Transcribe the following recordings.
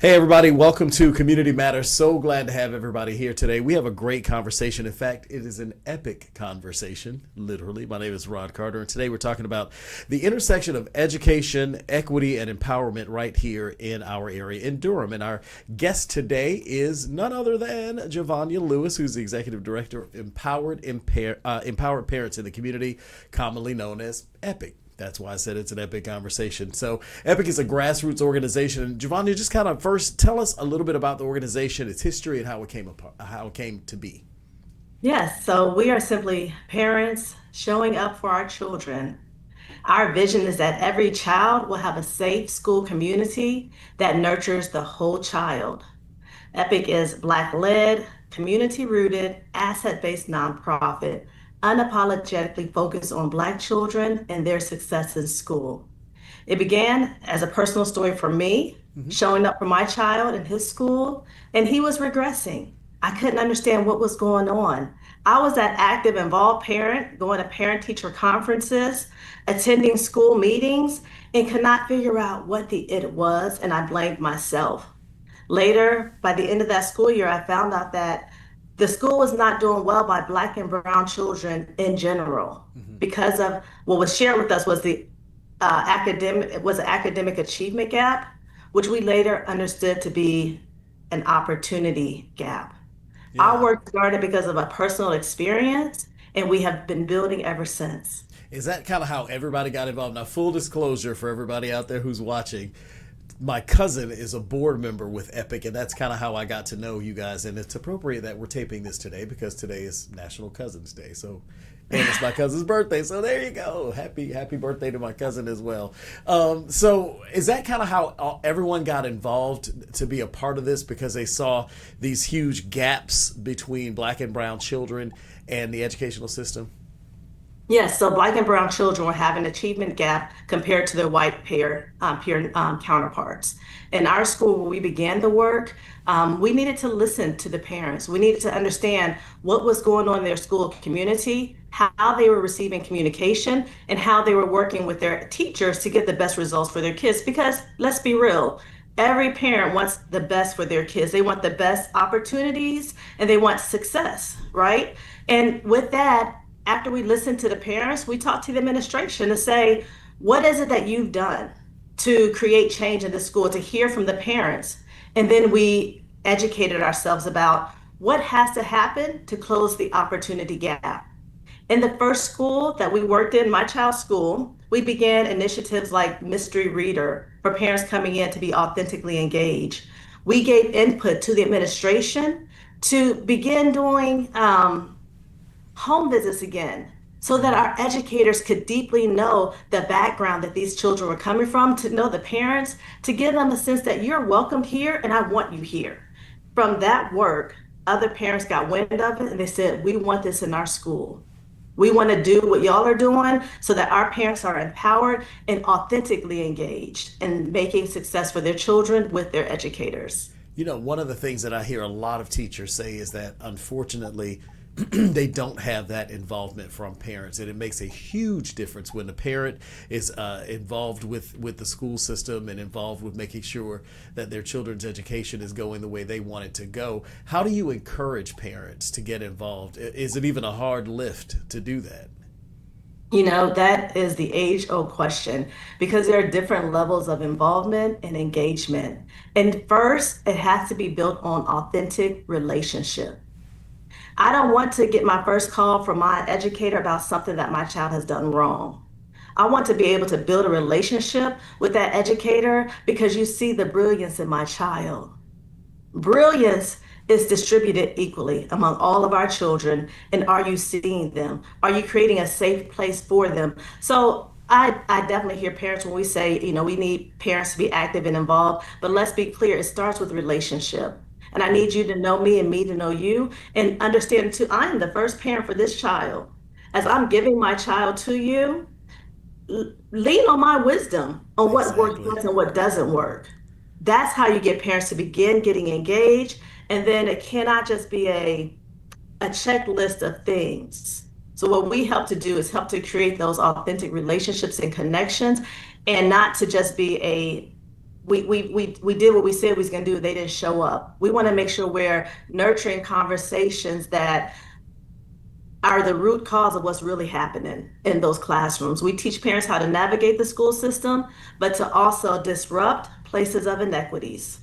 Hey, everybody, welcome to Community Matters. So glad to have everybody here today. We have a great conversation. In fact, it is an epic conversation, literally. My name is Rod Carter, and today we're talking about the intersection of education, equity, and empowerment right here in our area in Durham. And our guest today is none other than Jovonia Lewis, who's the Executive Director of Empowered Parents in the Community, commonly known as EPIC. That's why I said it's an epic conversation. So EPIC is a grassroots organization. And Giovanni, just kind of first tell us a little bit about the organization, its history, and how it came to be. Yes, so we are simply parents showing up for our children. Our vision is that every child will have a safe school community that nurtures the whole child. EPIC is Black-led, community-rooted, asset-based nonprofit, unapologetically focused on Black children and their success in school. It began as a personal story for me, showing up for my child in his school, and he was regressing. I couldn't understand what was going on. I was that active, involved parent, going to parent-teacher conferences, attending school meetings, and could not figure out what the it was, and I blamed myself. Later, by the end of that school year, I found out that the school was not doing well by Black and brown children in general because of what was shared with us was the academic achievement gap, which we later understood to be an opportunity gap. Our Yeah. work started because of a personal experience, and we have been building ever since. Is that kind of how everybody got involved? Now, full disclosure for everybody out there who's watching, my cousin is a board member with Epic, and that's kind of how I got to know you guys. And it's appropriate that we're taping this today because today is National Cousins Day. So, and it's my cousin's birthday. So there you go. Happy birthday to my cousin as well. So is that kind of how everyone got involved to be a part of this because they saw these huge gaps between Black and brown children and the educational system? Yes, so Black and brown children will have an achievement gap compared to their white peer counterparts. In our school, when we began the work, we needed to listen to the parents. We needed to understand what was going on in their school community, how they were receiving communication, and how they were working with their teachers to get the best results for their kids. Because let's be real, every parent wants the best for their kids. They want the best opportunities and they want success, right? And with that, after we listened to the parents, we talked to the administration to say, what is it that you've done to create change in the school, to hear from the parents? And then we educated ourselves about what has to happen to close the opportunity gap. In the first school that we worked in, my child's school, we began initiatives like Mystery Reader for parents coming in to be authentically engaged. We gave input to the administration to begin doing home visits again so that our educators could deeply know the background that these children were coming from, to know the parents, to give them a sense that you're welcome here and I want you here. From that work, other parents got wind of it and they said, we want this in our school. We want to do what y'all are doing so that our parents are empowered and authentically engaged in making success for their children with their educators. You know, one of the things that I hear a lot of teachers say is that unfortunately, they don't have that involvement from parents, and it makes a huge difference when the parent is involved with the school system and involved with making sure that their children's education is going the way they want it to go. How do you encourage parents to get involved? Is it even a hard lift to do that? You know, that is the age-old question because there are different levels of involvement and engagement. And first, it has to be built on authentic relationship. I don't want to get my first call from my educator about something that my child has done wrong. I want to be able to build a relationship with that educator because you see the brilliance in my child. Brilliance is distributed equally among all of our children. And are you seeing them? Are you creating a safe place for them? So I definitely hear parents when we say, you know, we need parents to be active and involved, but let's be clear, it starts with relationship. And I need you to know me and me to know you and understand too, I am the first parent for this child. As I'm giving my child to you, lean on my wisdom on what works Exactly. and what doesn't work. That's how you get parents to begin getting engaged. And then it cannot just be a checklist of things. So what we help to do is help to create those authentic relationships and connections and not to just be a we did what we said we was going to do. They didn't show up. We want to make sure we're nurturing conversations that are the root cause of what's really happening in those classrooms. We teach parents how to navigate the school system, but to also disrupt places of inequities.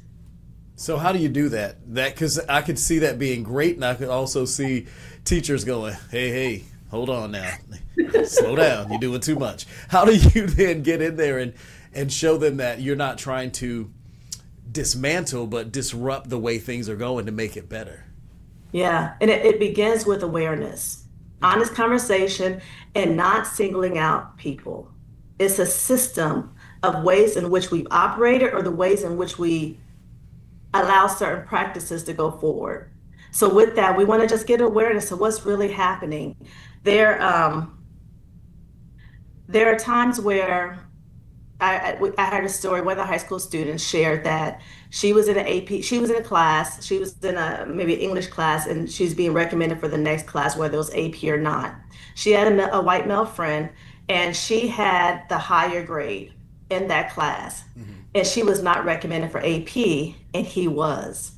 So how do you do that? Because I could see that being great, and I could also see teachers going, hey, hold on now, slow down, you're doing too much. How do you then get in there and show them that you're not trying to dismantle, but disrupt the way things are going to make it better? Yeah, and it begins with awareness, honest conversation, and not singling out people. It's a system of ways in which we've operated or the ways in which we allow certain practices to go forward. So with that, we want to just get awareness of what's really happening. There, there are times where I heard a story. One of the high school students shared that she was in an AP, she was in a class, she was in a maybe English class, and she's being recommended for the next class, whether it was AP or not. She had a white male friend, and she had the higher grade in that class, and she was not recommended for AP, and he was.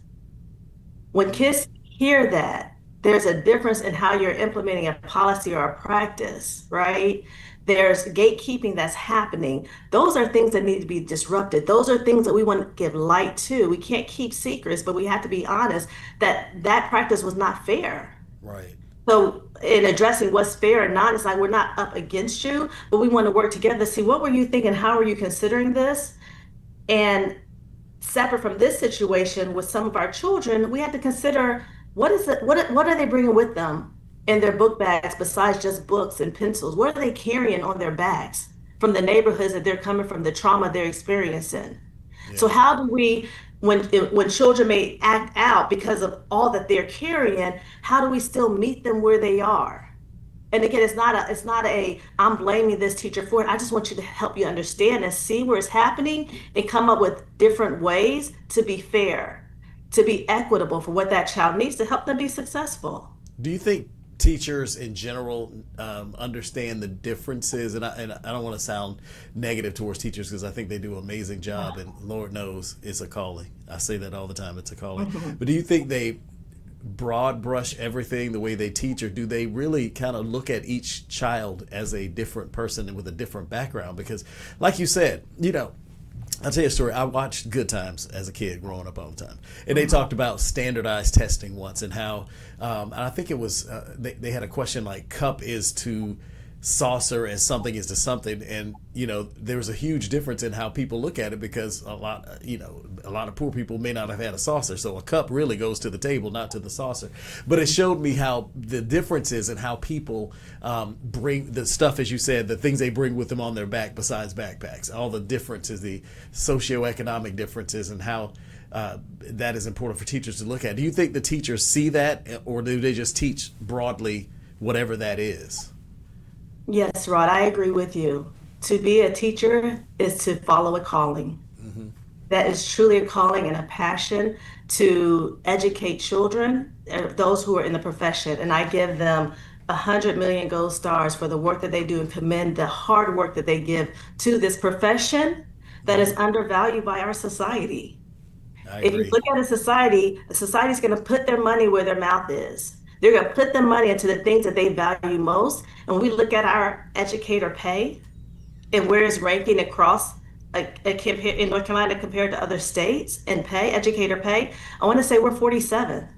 When kids hear that, there's a difference in how you're implementing a policy or a practice, right? There's gatekeeping that's happening. Those are things that need to be disrupted. Those are things that we want to give light to. We can't keep secrets, but we have to be honest that that practice was not fair. Right. So in addressing what's fair and not, it's like we're not up against you, but we want to work together to see what were you thinking, how were you considering this? And separate from this situation with some of our children, we had to consider what are they bringing with them in their book bags besides just books and pencils? What are they carrying on their backs from the neighborhoods that they're coming from, the trauma they're experiencing? Yeah. So how do we, when children may act out because of all that they're carrying, how do we still meet them where they are? And again, it's not a I'm blaming this teacher for it. I just want you to help you understand and see where it's happening and come up with different ways to be fair, to be equitable for what that child needs to help them be successful. Do you think teachers in general understand the differences? And I don't want to sound negative towards teachers because I think they do an amazing job, and Lord knows it's a calling. I say that all the time, it's a calling. But do you think they broad brush everything the way they teach, or do they really kind of look at each child as a different person and with a different background? Because like you said, I'll tell you a story. I watched Good Times as a kid growing up all the time. And they talked about standardized testing once and how, and I think it was, they had a question like cup is to saucer as something is to something. And, there was a huge difference in how people look at it because a lot of poor people may not have had a saucer. So a cup really goes to the table, not to the saucer. But it showed me how the differences in how people bring the stuff, as you said, the things they bring with them on their back besides backpacks, all the differences, the socioeconomic differences, and how that is important for teachers to look at. Do you think the teachers see that, or do they just teach broadly whatever that is? Yes, Rod, I agree with you. To be a teacher is to follow a calling. That is truly a calling and a passion to educate children, those who are in the profession. And I give them 100 million gold stars for the work that they do and commend the hard work that they give to this profession that is undervalued by our society. If you look at a society, the society's going to put their money where their mouth is. They're going to put their money into the things that they value most. And when we look at our educator pay and where it's ranking across in North Carolina compared to other states in pay, educator pay, I want to say we're 47th.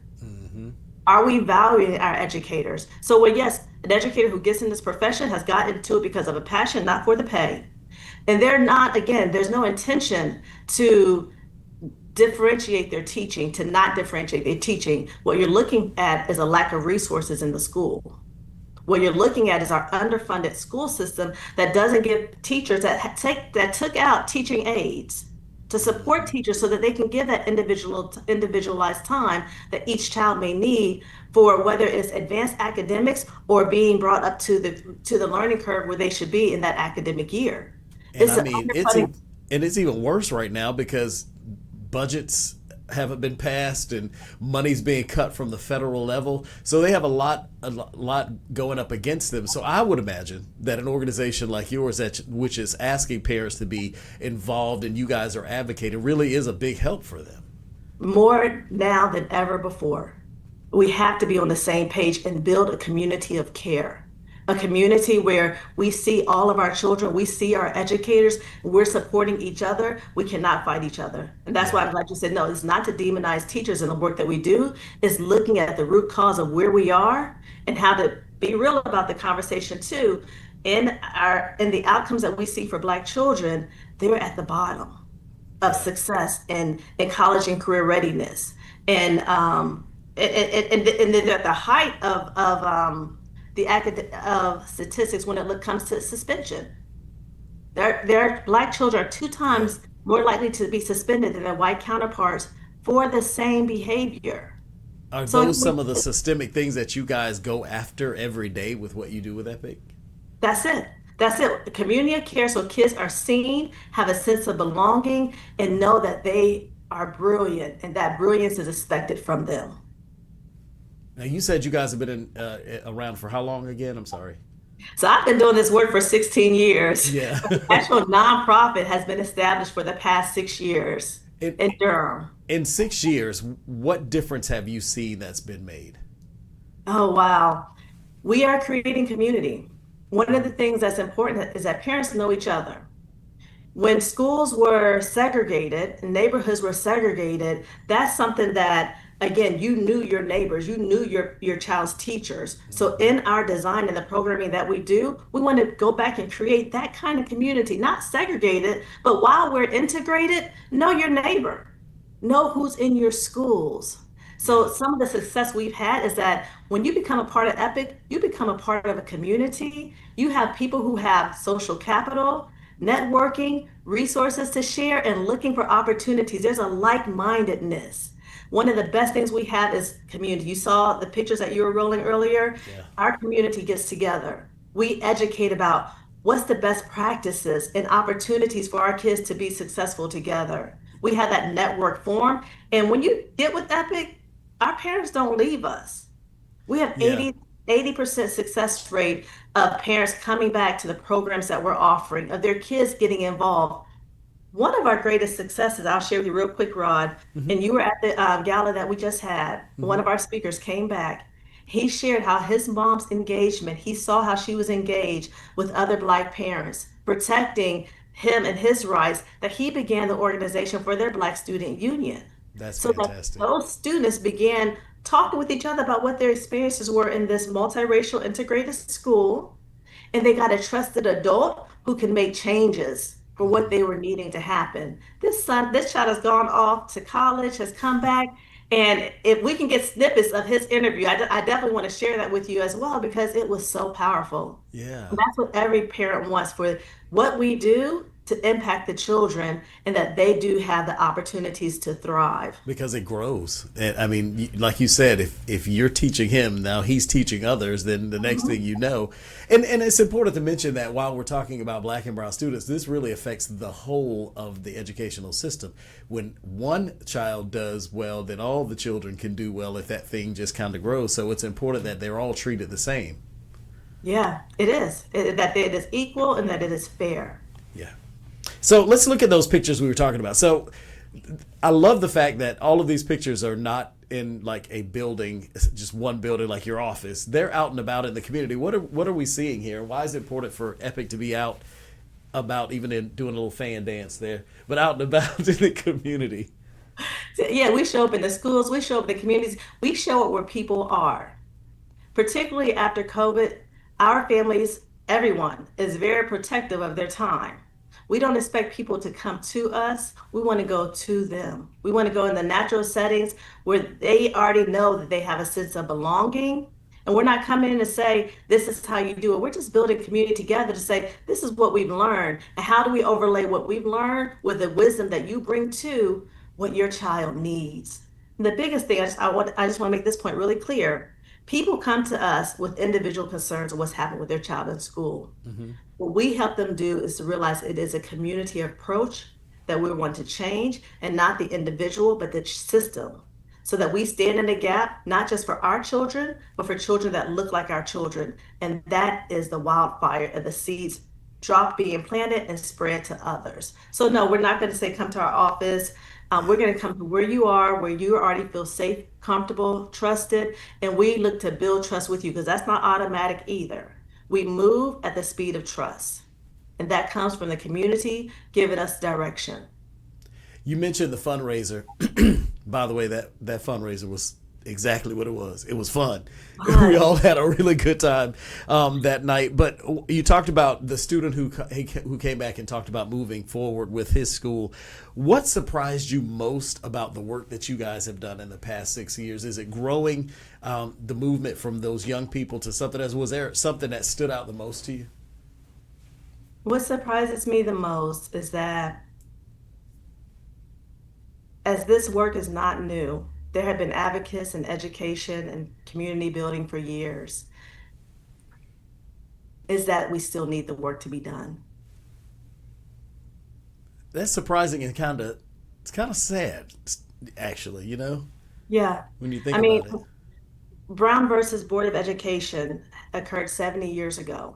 Are we valuing our educators? So, yes, an educator who gets in this profession has gotten into it because of a passion, not for the pay. And there's no intention to differentiate their teaching, to not differentiate their teaching. What you're looking at is a lack of resources in the school. What you're looking at is our underfunded school system that doesn't give teachers that took out teaching aides to support teachers so that they can give that individualized time that each child may need for whether it's advanced academics or being brought up to the learning curve where they should be in that academic year. And it's even worse right now because budgets haven't been passed, and money's being cut from the federal level. So they have a lot going up against them. So I would imagine that an organization like yours, which is asking parents to be involved and you guys are advocating, really is a big help for them. More now than ever before. We have to be on the same page and build a community of care, a community where we see all of our children, we see our educators, we're supporting each other. We cannot fight each other. And that's why Yeah. I'm glad you said no, it's not to demonize teachers and the work that we do, it's looking at the root cause of where we are and how to be real about the conversation too. In the outcomes that we see for Black children, they're at the bottom of Yeah. success in college and career readiness. And then at the height of statistics when it comes to suspension. Their Black children are two Yeah. times more likely to be suspended than their white counterparts for the same behavior. Are So those some of the systemic things that you guys go after every day with what you do with Epic? that's it. That's it. The community of care so kids are seen, have a sense of belonging, and know that they are brilliant and that brilliance is expected from them. Now, you said you guys have been around for how long again? I'm sorry. So I've been doing this work for 16 years. Yeah. The actual nonprofit has been established for the past 6 years in, in Durham. in 6 years, what difference have you seen that's been made? Oh, wow. We are creating community. One of the things that's important is that parents know each other. When schools were segregated, neighborhoods were segregated, that's something that, again, you knew your neighbors, you knew your child's teachers. So in our design and the programming that we do, we want to go back and create that kind of community, not segregated, but while we're integrated, know your neighbor, know who's in your schools. So some of the success we've had is that when you become a part of Epic, you become a part of a community. You have people who have social capital, networking, resources to share, and looking for opportunities. There's a like-mindedness. One of the best things we have is community. You saw the pictures that you were rolling earlier. Yeah. Our community gets together. We educate about what's the best practices and opportunities for our kids to be successful together. We have that network form. And when you get with Epic, our parents don't leave us. We have Yeah. 80% success rate of parents coming back to the programs that we're offering, of their kids getting involved. One of our greatest successes, I'll share with you real quick, Rod, Hmm. and you were at the gala that we just had. One Hmm. of our speakers came back. He shared how his mom's engagement, he saw how she was engaged with other Black parents, protecting him and his rights, that he began the organization for their Black Student Union. That's So that fantastic. those students began talking with each other about what their experiences were in this multiracial integrated school, and they got a trusted adult who can make changes for what they were needing to happen. This child has gone off to college, has come back, and if we can get snippets of his interview, I definitely want to share that with you as well because it was so powerful. Yeah. And that's what every parent wants for what we do to impact the children and that they do have the opportunities to thrive. Because it grows. And I mean, like you said, if you're teaching him, now he's teaching others, then the next thing you know. And it's important to mention that while we're talking about Black and brown students, this really affects the whole of the educational system. When one child does well, then all the children can do well if that thing just kind of grows. So it's important that they're all treated the same. Yeah, it is. That it is equal and that it is fair. Yeah. So let's look at those pictures we were talking about. So I love the fact that all of these pictures are not in like a building, just one building like your office. They're out and about in the community. What are we seeing here? Why is it important for Epic to be out about, even in doing a little fan dance there, but out and about in the community? So, yeah, we show up in the schools, we show up in the communities, we show up where people are. Particularly after COVID, our families, everyone is very protective of their time. We don't expect people to come to us. We want to go to them. We want to go in the natural settings where they already know that they have a sense of belonging. And we're not coming in to say, this is how you do it. We're just building community together to say, this is what we've learned. And how do we overlay what we've learned with the wisdom that you bring to what your child needs? And the biggest thing, I just want to make this point really clear. People come to us with individual concerns of what's happened with their child in school. Hmm. What we help them do is to realize it is a community approach that we want to change, and not the individual, but the system. So that we stand in the gap, not just for our children, but for children that look like our children. And that is the wildfire of the seeds drop being planted and spread to others. So no, we're not going to say come to our office. We're going to come to where you are, where you already feel safe, comfortable, trusted, and we look to build trust with you because that's not automatic either. We move at the speed of trust, and that comes from the community giving us direction. You mentioned the fundraiser. By the way, that fundraiser was exactly what it was. It was fun. We all had a really good time that night. But you talked about the student who came back and talked about moving forward with his school. What surprised you most about the work that you guys have done in the past 6 years? Is it growing the movement from those young people to something else? Was there something that stood out the most to you? What surprises me the most is that as this work is not new, there have been advocates in education and community building for years, is that we still need the work to be done. That's surprising and it's kind of sad, actually. Yeah. When you think I mean, about it. Brown versus Board of Education occurred 70 years ago.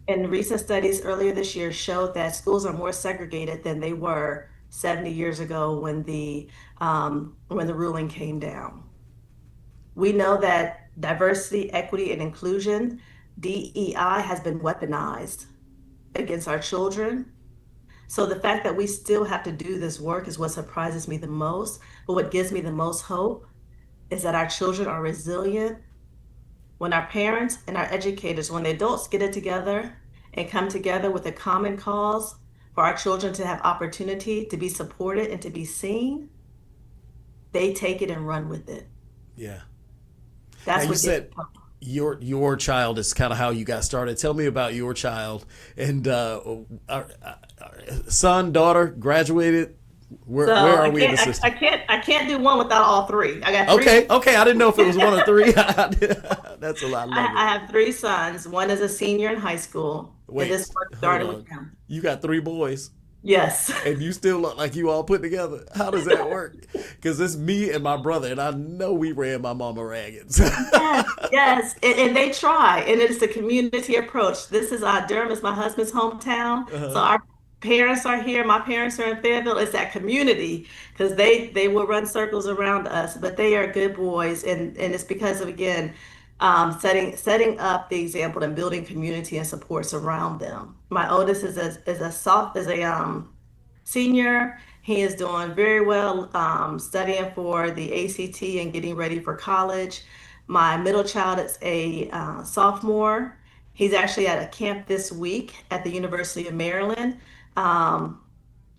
And recent studies earlier this year showed that schools are more segregated than they were 70 years ago when the ruling came down. We know that diversity, equity, and inclusion, DEI, has been weaponized against our children. So the fact that we still have to do this work is what surprises me the most. But what gives me the most hope is that our children are resilient when our parents and our educators, when the adults get it together and come together with a common cause for our children to have opportunity to be supported and to be seen, they take it and run with it. Yeah. Now That's you what gives said me hope. your child is kind of how you got started. Tell me about your child and son, daughter, graduated. Where So where I are we in the can't system? I can't do one without all three. I got three. Okay, I didn't know if it was one or three. That's a lot. I love it. I have three sons. One is a senior in high school, and Wait, this work hold started with on. him. You got three boys, Yes. and you still look like you all put together. How does that work? Because it's me and my brother, and I know we ran my mama ragged. Yes, yes, and they try, and it's a community approach. This is Durham is my husband's hometown, so Uh-huh. our parents are here. My parents are in Fayetteville. It's that community because they will run circles around us, but they are good boys, and it's because of again setting up the example and building community and supports around them. My oldest is a senior. He is doing very well, studying for the ACT and getting ready for college. My middle child is a sophomore. He's actually at a camp this week at the University of Maryland, um,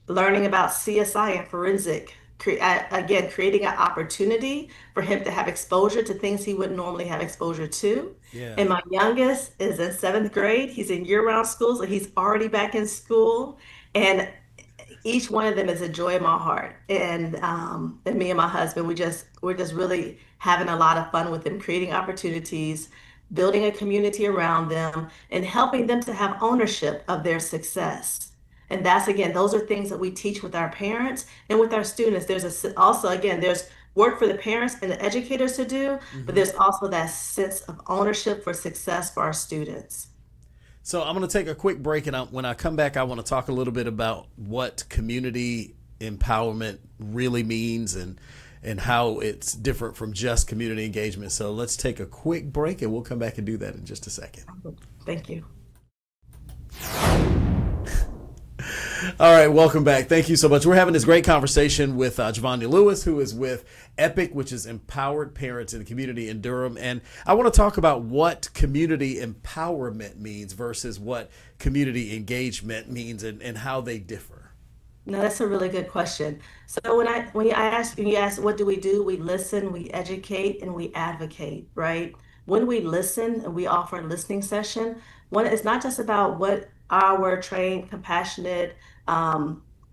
learning about CSI and forensic. Again, creating an opportunity for him to have exposure to things he wouldn't normally have exposure to. Yeah. And my youngest is in seventh grade. He's in year-round school, so he's already back in school. And each one of them is a joy in my heart. And me and my husband, we're just really having a lot of fun with them, creating opportunities, building a community around them, and helping them to have ownership of their success. And that's again, those are things that we teach with our parents and with our students. Also again, there's work for the parents and the educators to do, but hmm there's also that sense of ownership for success for our students. So I'm going to take a quick break, and when I come back, I want to talk a little bit about what community empowerment really means and how it's different from just community engagement. So let's take a quick break, and we'll come back and do that in just a second. Thank you. All right, welcome back. Thank you so much. We're having this great conversation with Jovonia Lewis, who is with EPIC, which is Empowered Parents in the Community in Durham. And I want to talk about what community empowerment means versus what community engagement means and how they differ. No, that's a really good question. So when you ask what do we do, we listen, we educate, and we advocate, right? When we listen and we offer a listening session, one it's not just about what our trained, compassionate,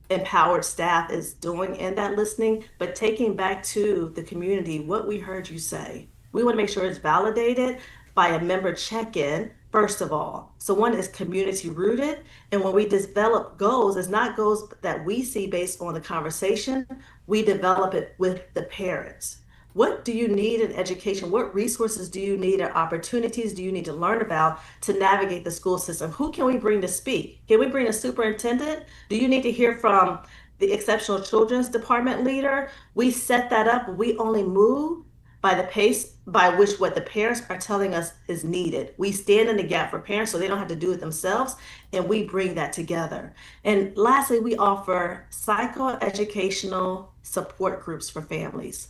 empowered staff is doing in that listening, but taking back to the community what we heard you say. We want to make sure it's validated by a member check-in first of all. So one is community rooted. And when we develop goals, it's not goals that we see based on the conversation. We develop it with the parents. What do you need in education? What resources do you need or opportunities do you need to learn about to navigate the school system? Who can we bring to speak? Can we bring a superintendent? Do you need to hear from the exceptional children's department leader? We set that up. We only move by the pace by which what the parents are telling us is needed. We stand in the gap for parents so they don't have to do it themselves, and we bring that together. And lastly, we offer psychoeducational support groups for families.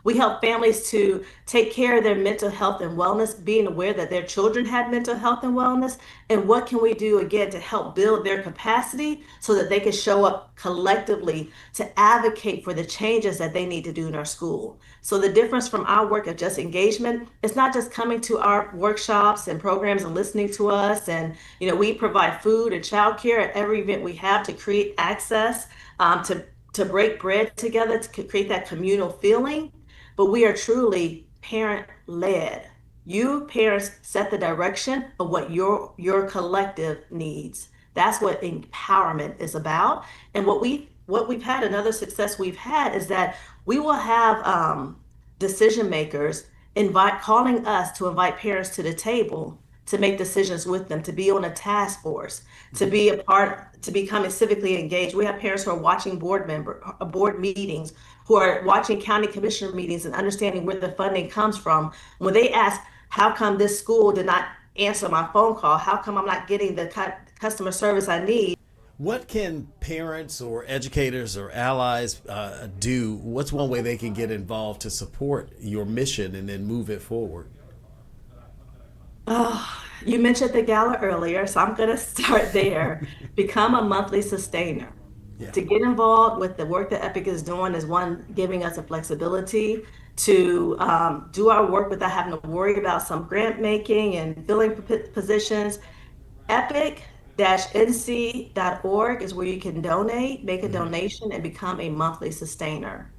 We help families to take care of their mental health and wellness, being aware that their children have mental health and wellness. And what can we do again to help build their capacity so that they can show up collectively to advocate for the changes that they need to do in our school? So the difference from our work of just engagement, it's not just coming to our workshops and programs and listening to us. And, we provide food and childcare at every event we have to create access, to break bread together, to create that communal feeling. But we are truly parent led. You parents set the direction of what your collective needs. That's what empowerment is about. And what we've had, another success we've had is that we will have decision makers calling us to invite parents to the table to make decisions with them, to be on a task force, to be a part, to becoming civically engaged. We have parents who are watching board meetings, who are watching county commissioner meetings and understanding where the funding comes from. When they ask, how come this school did not answer my phone call? How come I'm not getting the customer service I need? What can parents or educators or allies do? What's one way they can get involved to support your mission and then move it forward? Oh, you mentioned the gala earlier, so I'm going to start there. Become a monthly sustainer. Yeah. To get involved with the work that Epic is doing is one, giving us a flexibility to do our work without having to worry about some grant making and filling positions. Epic-nc.org is where you can donate, make a donation, and become a monthly sustainer.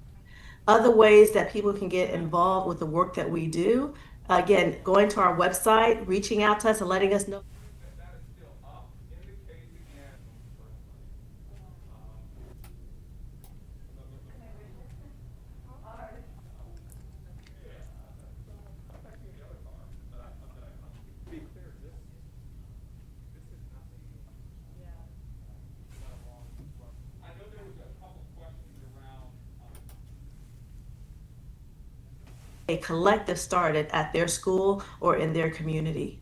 Other ways that people can get involved with the work that we do, again, going to our website, reaching out to us and letting us know. A collective started at their school or in their community.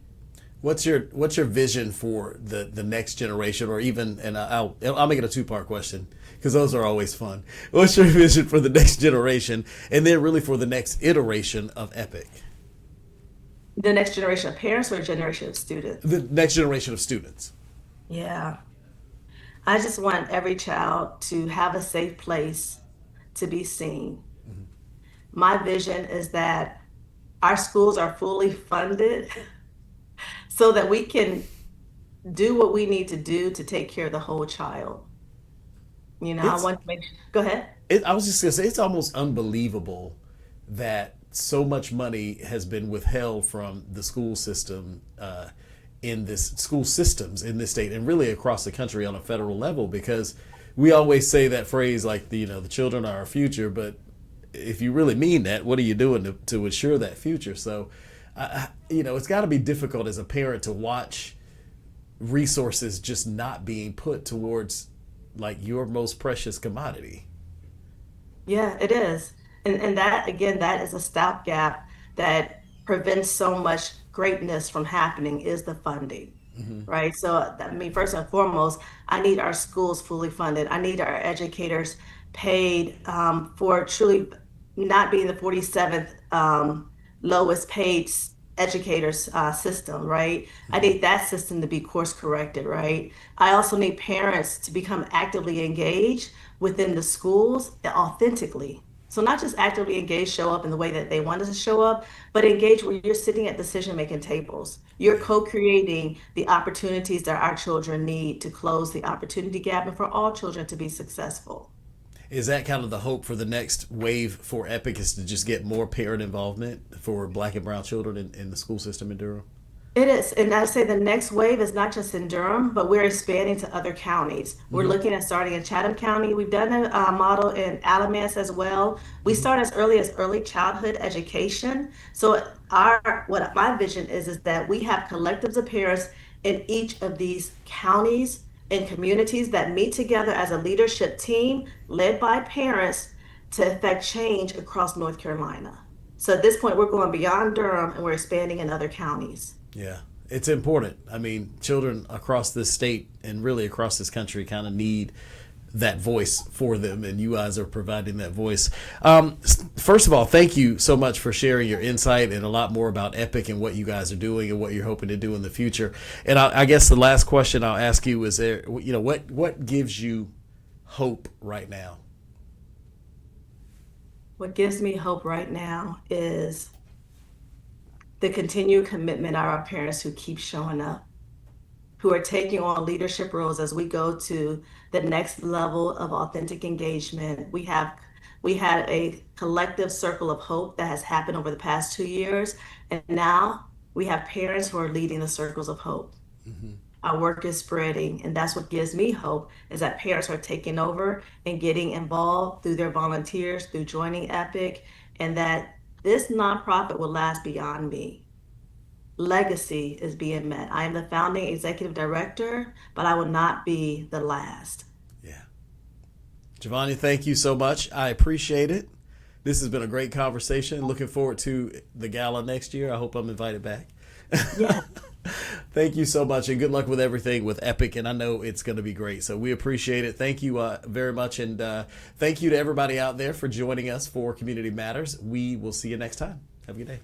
What's your vision for the next generation, or even, and I'll make it a two-part question because those are always fun. What's your vision for the next generation, and then really for the next iteration of Epic? The next generation of parents or a generation of students? The next generation of students. Yeah. I just want every child to have a safe place to be seen. My vision is that our schools are fully funded so that we can do what we need to do to take care of the whole child. I It's want to make sure. Go ahead. I was just gonna say, it's almost unbelievable that so much money has been withheld from the school system in this school systems in this state and really across the country on a federal level, because we always say that phrase like the children are our future, but if you really mean that, what are you doing to ensure that future? So it's got to be difficult as a parent to watch resources just not being put towards like your most precious commodity. Yeah, it is. And that, again, that is a stopgap that prevents so much greatness from happening is the funding, right? So, I mean, first and foremost, I need our schools fully funded. I need our educators paid for truly not being the 47th lowest paid educators system, right? I need that system to be course corrected, right? I also need parents to become actively engaged within the schools authentically. So not just actively engaged, show up in the way that they want us to show up, but engage where you're sitting at decision-making tables. You're Right. co-creating the opportunities that our children need to close the opportunity gap and for all children to be successful. Is that kind of the hope for the next wave for Epic, is to just get more parent involvement for Black and brown children in the school system in Durham? It is. And I say the next wave is not just in Durham, but we're expanding to other counties. We're Hmm. looking at starting in Chatham County. We've done a model in Alamance as well. We Hmm. start as early as early childhood education. So our what my vision is that we have collectives of parents in each of these counties and communities that meet together as a leadership team led by parents to effect change across North Carolina. So at this point, we're going beyond Durham and we're expanding in other counties. Yeah, it's important. I mean, children across this state and really across this country kind of need that voice for them, and you guys are providing that voice. First of all, thank you so much for sharing your insight and a lot more about Epic and what you guys are doing and what you're hoping to do in the future. And I guess the last question I'll ask you is: there, what gives you hope right now? What gives me hope right now is the continued commitment of our parents who keep showing up, who are taking on leadership roles as we go to the next level of authentic engagement. We had a collective circle of hope that has happened over the past 2 years, and now we have parents who are leading the circles of hope. Hmm. Our work is spreading, and that's what gives me hope is that parents are taking over and getting involved through their volunteers, through joining Epic, and that this nonprofit will last beyond me. Legacy is being met. I am the founding executive director, but I will not be the last. Yeah, Jovonia, thank you so much. I appreciate it. This has been a great conversation. Looking forward to the gala next year. I hope I'm invited back. Yes. Thank you so much, and good luck with everything with Epic. And I know it's going to be great. So we appreciate it. Thank you very much, and thank you to everybody out there for joining us for Community Matters. We will see you next time. Have a good day.